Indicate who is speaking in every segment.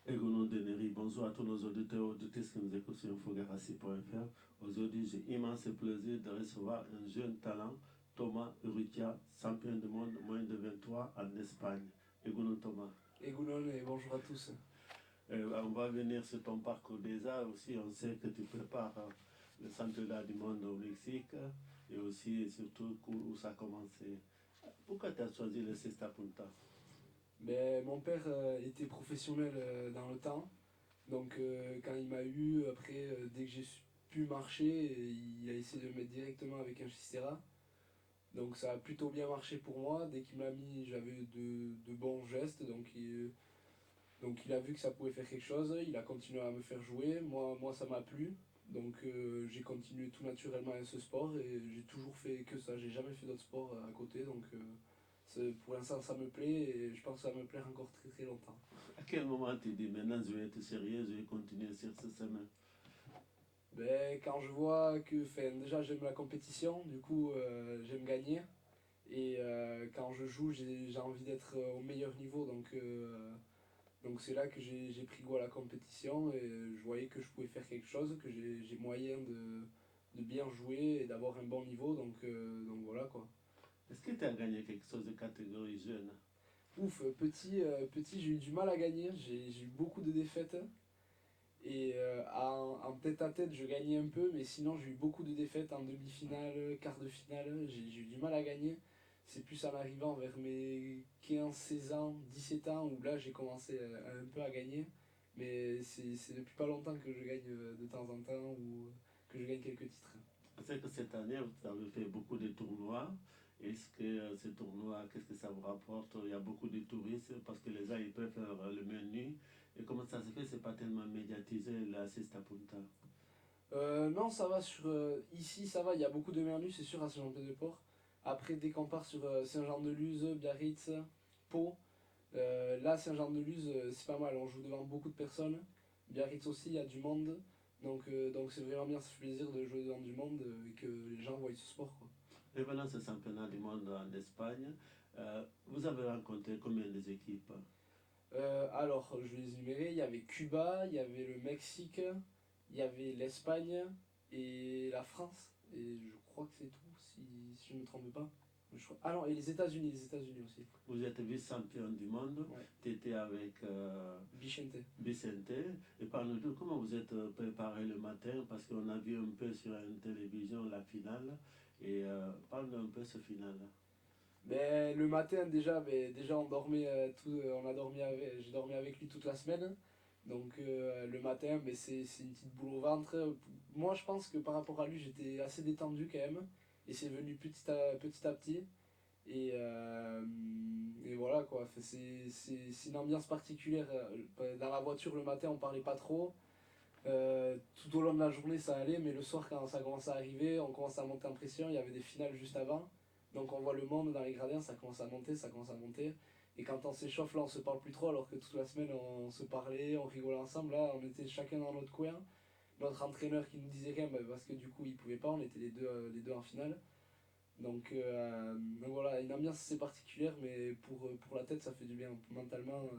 Speaker 1: Egonon Deneri, bonjour à tous nos auditeurs et auditrices qui nous écoutent sur infogarassi.fr. Aujourd'hui, j'ai immense plaisir de recevoir un jeune talent, Thomas Urrutia, champion du monde moins de 23 en Espagne. Egonon Thomas.
Speaker 2: Et Gounon, et bonjour à tous.
Speaker 1: On va venir sur ton parcours déjà. Aussi, on sait que tu prépares le championnat du monde au Mexique et aussi et surtout où ça a commencé. Pourquoi tu as choisi le Cesta Punta?
Speaker 2: Ben, mon père était professionnel dans le temps, donc quand il m'a eu, après, dès que j'ai pu marcher, il a essayé de me mettre directement avec un Chistera. Donc ça a plutôt bien marché pour moi. Dès qu'il m'a mis, j'avais de bons gestes, donc il a vu que ça pouvait faire quelque chose, il a continué à me faire jouer. Moi ça m'a plu, donc j'ai continué tout naturellement à ce sport et j'ai toujours fait que ça. J'ai jamais fait d'autres sports à côté, donc pour l'instant ça me plaît et je pense que ça va me plaire encore très très longtemps.
Speaker 1: À quel moment tu dis maintenant je vais être sérieux, je vais continuer sur ce chemin?
Speaker 2: Ben, quand je vois que, enfin, déjà j'aime la compétition, du coup j'aime gagner. Et quand je joue, j'ai envie d'être au meilleur niveau, donc c'est là que j'ai pris goût à la compétition et je voyais que je pouvais faire quelque chose, que j'ai moyen de bien jouer et d'avoir un bon niveau, donc voilà quoi.
Speaker 1: Est-ce que tu as gagné quelque chose de catégorie jeune?
Speaker 2: Ouf, petit j'ai eu du mal à gagner, j'ai eu beaucoup de défaites et en tête à tête je gagnais un peu, mais sinon j'ai eu beaucoup de défaites en demi-finale, quart de finale, j'ai eu du mal à gagner. C'est plus en arrivant vers mes 15 16 ans, 17 ans où là j'ai commencé un peu à gagner. Mais c'est depuis pas longtemps que je gagne de temps en temps ou que je gagne quelques titres.
Speaker 1: Je sais que cette année, vous avez fait beaucoup de tournois. Est-ce que ces tournois, qu'est-ce que ça vous rapporte? Il y a beaucoup de touristes parce que les gens ils peuvent faire le menu. Et comment ça se fait? C'est pas tellement médiatisé la Cesta Punta.
Speaker 2: Non, ça va ici, ça va, il y a beaucoup de menus, c'est sûr, à Saint-Jean-Pied-de-Port. Après, dès qu'on part sur Saint-Jean-de-Luz, Biarritz, Pau, là, Saint-Jean-de-Luz, c'est pas mal, on joue devant beaucoup de personnes. Biarritz aussi, il y a du monde. Donc c'est vraiment bien, ça fait plaisir de jouer devant du monde et que les gens voient ce sport, quoi.
Speaker 1: Et pendant ce championnat du monde en Espagne, vous avez rencontré combien d'équipes?
Speaker 2: Alors, je vais les énumérer, il y avait Cuba, il y avait le Mexique, il y avait l'Espagne et la France. Et je crois que c'est tout, si je ne me trompe pas. Ah non, et les États-Unis aussi.
Speaker 1: Vous êtes vice-champion du monde,
Speaker 2: Ouais.
Speaker 1: tu étais avec
Speaker 2: Bichente.
Speaker 1: Vicente. Et parle-nous, comment vous êtes préparé le matin? Parce qu'on a vu un peu sur une télévision la finale. Et parle-nous un peu ce final.
Speaker 2: Ben, le matin déjà, déjà on dormait on a dormi j'ai dormi avec lui toute la semaine. Donc le matin, c'est une petite boule au ventre. Moi je pense que par rapport à lui j'étais assez détendu quand même. Et c'est venu petit à petit. Et voilà quoi, enfin, c'est une ambiance particulière. Dans la voiture le matin on parlait pas trop. Tout au long de la journée ça allait, mais le soir quand ça commence à arriver, on commence à monter en pression, il y avait des finales juste avant. Donc on voit le monde dans les gradins, ça commence à monter, ça commence à monter. Et quand on s'échauffe là on se parle plus trop alors que toute la semaine on se parlait, on rigolait ensemble. Là on était chacun dans notre coin. Notre entraîneur qui nous disait rien parce que du coup il pouvait pas, on était les deux en finale. Donc voilà, une ambiance assez particulière, mais pour la tête, ça fait du bien. Mentalement,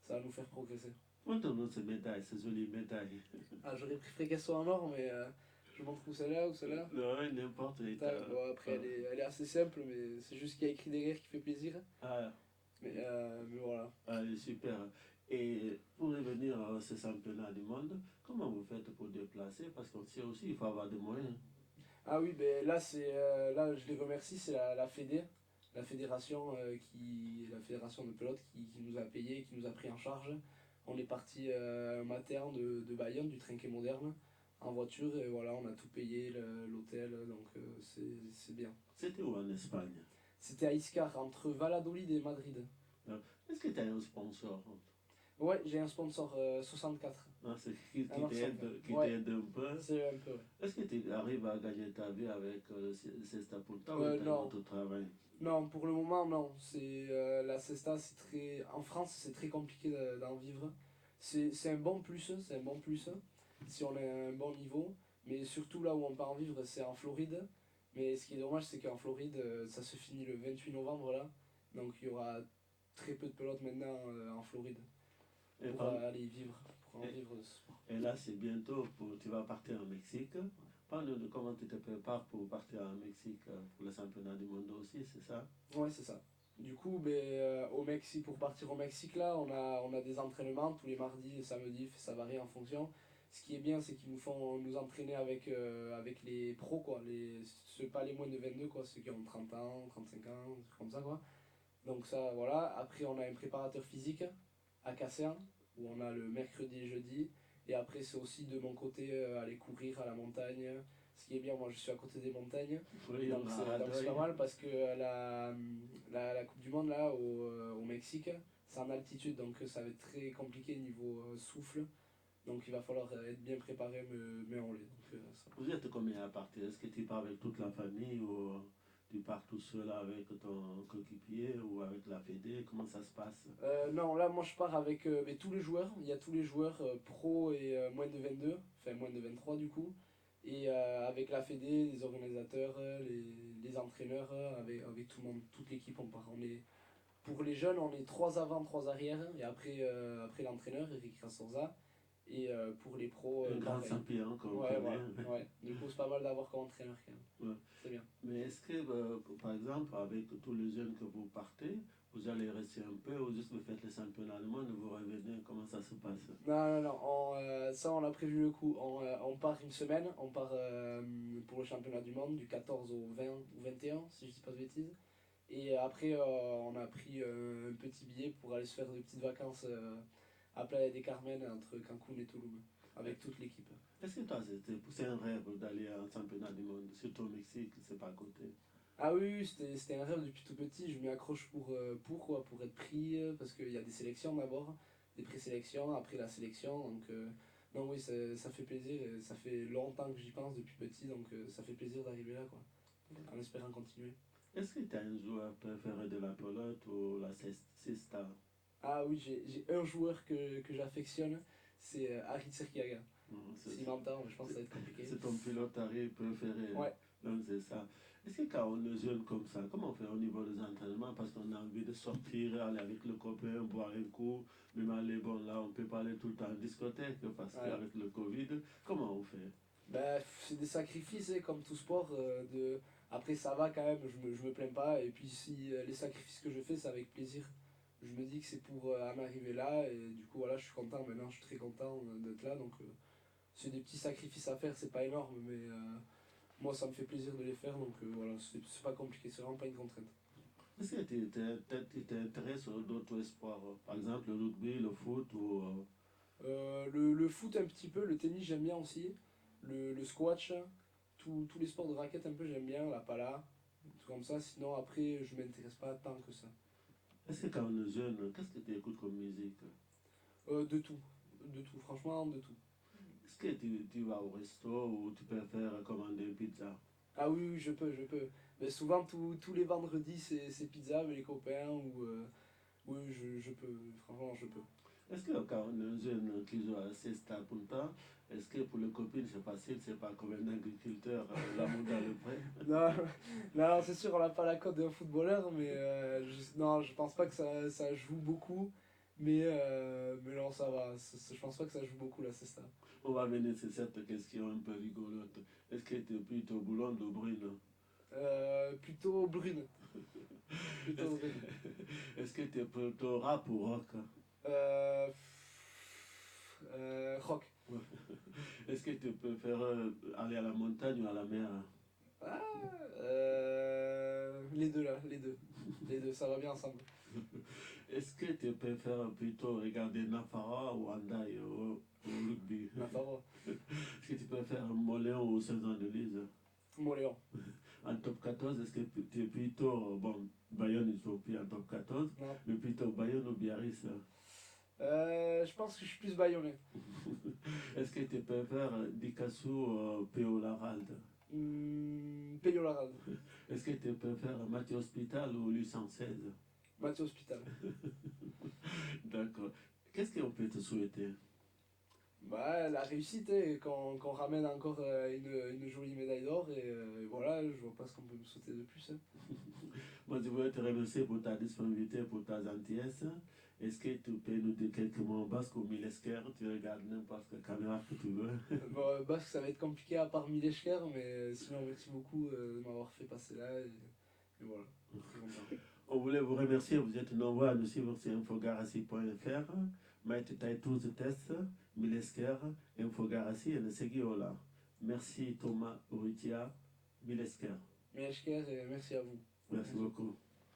Speaker 2: ça va nous faire progresser.
Speaker 1: Montre-nous ces médailles, ces jolies médailles.
Speaker 2: Ah, j'aurais préféré qu'elle soit en or, mais je montre où celle-là, ou celle-là.
Speaker 1: Non, n'importe l'état.
Speaker 2: Bon, après, elle est assez simple, mais c'est juste qu'il y a écrit derrière qui fait plaisir.
Speaker 1: Ah,
Speaker 2: Mais voilà.
Speaker 1: ah, super. Et pour revenir à ce championnat du monde, comment vous faites pour déplacer? Parce qu'on sait aussi il faut avoir des moyens.
Speaker 2: Ah oui, ben là, là je les remercie, c'est la Fédé, la fédération, la fédération de pelote qui nous a payé, qui nous a pris en charge. On est parti un matin de Bayonne, du Trinquet Moderne, en voiture, et voilà, on a tout payé, l'hôtel, donc c'est bien.
Speaker 1: C'était où en Espagne?
Speaker 2: C'était à Iscar, entre Valladolid et Madrid.
Speaker 1: Est-ce que tu as un sponsor?
Speaker 2: Ouais, j'ai un sponsor 64.
Speaker 1: Ah, c'est qui
Speaker 2: Alors,
Speaker 1: qui
Speaker 2: ouais,
Speaker 1: t'aide un peu?
Speaker 2: c'est un peu, ouais.
Speaker 1: Est-ce que tu arrives à gagner ta vie avec Cesta Punta ou tu as un
Speaker 2: Non,
Speaker 1: autre travail?
Speaker 2: non, pour le moment, non. La cesta, c'est très. En France, c'est très compliqué d'en vivre. C'est un bon plus, c'est un bon plus, si on a un bon niveau. Mais surtout là où on peut en vivre, c'est en Floride. Mais ce qui est dommage, c'est qu'en Floride, ça se finit le 28 novembre là. Donc il y aura très peu de pelotes maintenant en Floride.
Speaker 1: Et,
Speaker 2: pour
Speaker 1: par-
Speaker 2: aller vivre, pour en
Speaker 1: et-
Speaker 2: vivre de ce sport.
Speaker 1: et là, c'est bientôt, tu vas partir au Mexique. Parle-nous de comment tu te prépares pour partir au Mexique pour le championnat du monde aussi, c'est ça?
Speaker 2: Ouais, c'est ça. Du coup, au Mexique, pour partir au Mexique, là, on a des entraînements tous les mardis et samedis, ça varie en fonction. Ce qui est bien, c'est qu'ils nous font nous entraîner avec les pros, quoi. Ceux pas les moins de 22, quoi, ceux qui ont 30 ans, 35 ans, des trucs comme ça, quoi. Donc ça, voilà. Après, on a un préparateur physique à Casernes, où on a le mercredi et jeudi. Et après, c'est aussi de mon côté aller courir à la montagne. Ce qui est bien, moi je suis à côté des montagnes.
Speaker 1: Oui,
Speaker 2: Donc
Speaker 1: on a
Speaker 2: c'est pas
Speaker 1: Radoy.
Speaker 2: mal parce que la Coupe du Monde là au Mexique, c'est en altitude donc ça va être très compliqué niveau souffle. Donc il va falloir être bien préparé mais on l'est.
Speaker 1: Vous êtes combien à partir? Est-ce que tu pars avec toute la famille ou tu pars tout seul avec ton coéquipier ou avec la Fédé? Comment ça se passe?
Speaker 2: Non, là moi je pars avec mais tous les joueurs. Il y a tous les joueurs pro et moins de 22, enfin moins de 23 du coup. Et avec la Fédé, les organisateurs, les entraîneurs, avec tout le monde, toute l'équipe, on part. Pour les jeunes, on est 3 avant, 3 arrière. Et après l'entraîneur, Eric Rassorza. Et pour les pros,
Speaker 1: Un grand
Speaker 2: pareil.
Speaker 1: champion qu'on
Speaker 2: Ouais,
Speaker 1: connaît.
Speaker 2: voilà. Ouais. Du coup, c'est pas mal d'avoir comme entraîneur quand même.
Speaker 1: Ouais.
Speaker 2: C'est bien.
Speaker 1: Mais est-ce que, par exemple, avec tous les jeunes que vous partez, vous allez rester un peu ou juste vous faites le championnat allemand, vous revenez, comment ça se passe?
Speaker 2: Non, non, non. Ça, on a prévu le coup. On part une semaine. On part pour le championnat du monde du 14 au 20 ou 21, si je dis pas de bêtises. Et après, on a pris un petit billet pour aller se faire des petites vacances à Playa del Carmen entre Cancun et Tulum, avec toute l'équipe.
Speaker 1: Est-ce que toi, c'est un rêve d'aller à un championnat du monde, surtout au Mexique, c'est pas à côté?
Speaker 2: Ah oui, oui, c'était un rêve depuis tout petit. Je m'y accroche pour être pris, parce qu'il y a des sélections d'abord, des présélections, après la sélection. Donc, non, oui, ça fait plaisir. Et ça fait longtemps que j'y pense depuis petit, donc ça fait plaisir d'arriver là, quoi, en espérant continuer.
Speaker 1: Est-ce que tu as un joueur préféré de la pelote ou la cesta?
Speaker 2: Ah oui, j'ai un joueur que j'affectionne, c'est Harit Serkiaga.
Speaker 1: Non,
Speaker 2: S'il m'entend, je pense que ça va être compliqué.
Speaker 1: c'est ton pilote arrière préféré.
Speaker 2: Ouais.
Speaker 1: Donc c'est ça. Est-ce que quand on est jeune comme ça, comment on fait au niveau des entraînements? Parce qu'on a envie de sortir, aller avec le copain, boire un coup, même aller, bon là on peut pas aller tout le temps en discothèque parce
Speaker 2: Ouais.
Speaker 1: qu'avec le Covid, comment on fait?
Speaker 2: Ben, c'est des sacrifices, hein, comme tout sport. Après, ça va quand même, je me plains pas. Et puis, si les sacrifices que je fais, c'est avec plaisir. Je me dis que c'est pour en arriver là. Et du coup, voilà, je suis content. Maintenant, je suis très content d'être là. Donc, c'est des petits sacrifices à faire, c'est pas énorme. Mais moi, ça me fait plaisir de les faire. Donc, voilà, c'est pas compliqué, c'est vraiment pas une contrainte.
Speaker 1: Est-ce que tu t'intéresses à d'autres sports? Par exemple le rugby, le foot ou...
Speaker 2: Le foot, un petit peu. Le tennis, j'aime bien aussi. Le squash, tous les sports de raquette, un peu, j'aime bien. La pala, tout comme ça. Sinon, après, je m'intéresse pas tant que ça.
Speaker 1: Est-ce que quand on est jeune, qu'est-ce que tu écoutes comme musique?
Speaker 2: De tout, franchement, de tout.
Speaker 1: Est-ce que tu vas au resto ou tu préfères commander une pizza?
Speaker 2: Ah oui, oui, je peux. Mais souvent, tous les vendredis, c'est pizza avec les copains ou... oui, je peux, franchement, je peux.
Speaker 1: Est-ce que quand on est un jeune qui joue à Cesta Punta, est-ce que pour les copines c'est facile, c'est pas comme un agriculteur, l'amour dans le pré?
Speaker 2: Non, non, c'est sûr, on n'a pas la cote d'un footballeur, mais non, je pense pas que ça joue beaucoup. Mais non, ça va. Je pense pas que ça joue beaucoup, là, c'est ça.
Speaker 1: On va venir sur cette question un peu rigolote. Est-ce que tu es plutôt blonde ou brune?
Speaker 2: Plutôt brune. Plutôt
Speaker 1: Est-ce
Speaker 2: brune.
Speaker 1: est-ce que tu es plutôt rap ou rock?
Speaker 2: Euh, Rock.
Speaker 1: Est-ce que tu préfères aller à la montagne ou à la mer?
Speaker 2: Ah, les deux là, les deux. Les deux, ça va bien ensemble.
Speaker 1: Est-ce que tu préfères plutôt regarder Nafara ou Andai au rugby?
Speaker 2: Navarro.
Speaker 1: Est-ce que tu préfères Moléon ou Saint-Jean de Lise?
Speaker 2: Montléon.
Speaker 1: En top 14, est-ce que tu es plutôt, bon, Bayonne ils sont plus en top 14,
Speaker 2: Non.
Speaker 1: mais plutôt Bayonne ou Biarritz?
Speaker 2: Je pense que je suis plus bayonnais.
Speaker 1: Est-ce que tu préfères Dikassou ou P.O. Larald?
Speaker 2: Peñolarade.
Speaker 1: Est-ce que tu préfères Mathieu Hospital ou Lucien 16?
Speaker 2: Mathieu Hospital.
Speaker 1: D'accord. Qu'est-ce qu'on peut te souhaiter?
Speaker 2: Bah, la réussite, hein, qu'on ramène encore une jolie médaille d'or. Et voilà, je vois pas ce qu'on peut me souhaiter de plus. Hein.
Speaker 1: Moi, je voudrais te remercier pour ta disponibilité, pour ta gentillesse. Est-ce que tu peux nous dire quelques mots en basque ou milesker? Tu regardes n'importe quelle caméra que tu veux.
Speaker 2: Bon, basque, ça va être compliqué à part Milesker, mais sinon, merci beaucoup de m'avoir fait passer là. Et voilà, très content.
Speaker 1: On voulait vous remercier, vous êtes nombreux à nous suivre sur infogarasi.fr. Maïté Taïtouz Test, Milesker, Infogarasi et le Segiola. Merci Thomas Uritia, Milesker.
Speaker 2: Milesker, et merci à vous.
Speaker 1: Merci beaucoup.